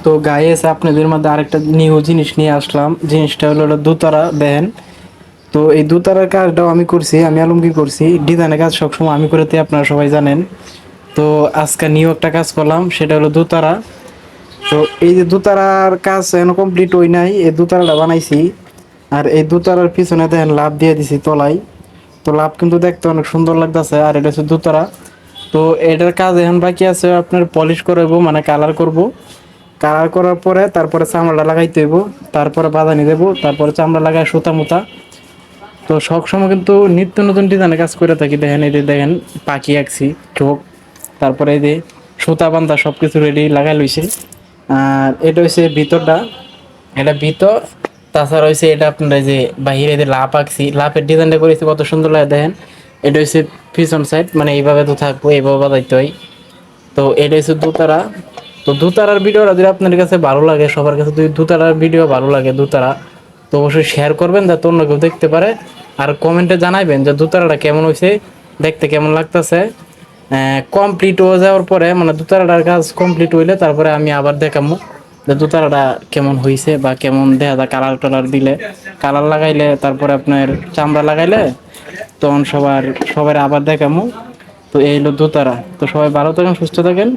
তো গাইস আপনাদের মধ্যে আরেকটা নিউ জিনিস নিয়ে আসলাম। জিনিসটা হলো দোতারা দেন। তো এই দোতারার কাজটাও আমি করছি, আমি আলমগীর করছি। ডিজাইনের কাজ সবসময় আমি করেতে আপনারা সবাই জানেন। তো আজকে নিউ একটা কাজ করলাম, সেটা হলো দোতারা। তো এই যে দোতারার কাজ এখনো কমপ্লিট হই নাই, এই দোতারাটা বানাইছি। আর এই দোতারার পিছনে দেখেন লাভ দিয়ে দিছি তলায়। তো লাভ কিন্তু দেখতে অনেক সুন্দর লাগতেছে। আর এটা হচ্ছে দোতারা। তো এটার কাজ এখন বাকি আছে, আপনার পলিশ করবো মানে কালার করব। কালার করার পরে তারপরে চামড়াটা লাগাইতে হইব, তারপরে বাঁধানি দেবো, তারপরে চামড়া লাগায় সুতা মুতা। তো সবসময় কিন্তু নিত্য নতুন ডিজাইনের কাজ করে থাকি। দেখেন এই যে দেখেন পাখি আঁকছি, চোখ, তারপরে এই যে সুতা বান্ধা সব কিছু রেডি লাগাই লইছে। আর এটা হচ্ছে ভিতরটা, এটা ভিতর। তাছাড়া হচ্ছে এটা আপনার এই যে বাহিরে যে লাভ আঁকছি, লাভের ডিজাইনটা করেছি কত সুন্দর লাগে দেখেন। এটা হচ্ছে পিছন সাইড, মানে এইভাবে তো থাকবো, এইভাবে বাঁধাইতে হয়। তো এটা হচ্ছে দোতারা। তো দোতারার ভিডিওটা যদি আপনার কাছে ভালো লাগে, সবার কাছে যদি দোতারার ভিডিও ভালো লাগে দোতারা, তো অবশ্যই শেয়ার করবেন যাতে অন্য কেউ দেখতে পারে। আর কমেন্টে জানাইবেন যে দোতারাটা কেমন হয়েছে, দেখতে কেমন লাগতেছে। কমপ্লিট হয়ে যাওয়ার পরে মানে দোতারাটার কাজ কমপ্লিট হইলে তারপরে আমি আবার দেখাবো যে দোতারাটা কেমন হয়েছে বা কেমন দেখা যায়। কালার টালার দিলে, কালার লাগাইলে, তারপরে আপনার চামড়া লাগাইলে তখন সবার আবার দেখাবো। তো এই হলো দোতারা। তো সবাই ভালো থাকেন, সুস্থ থাকেন।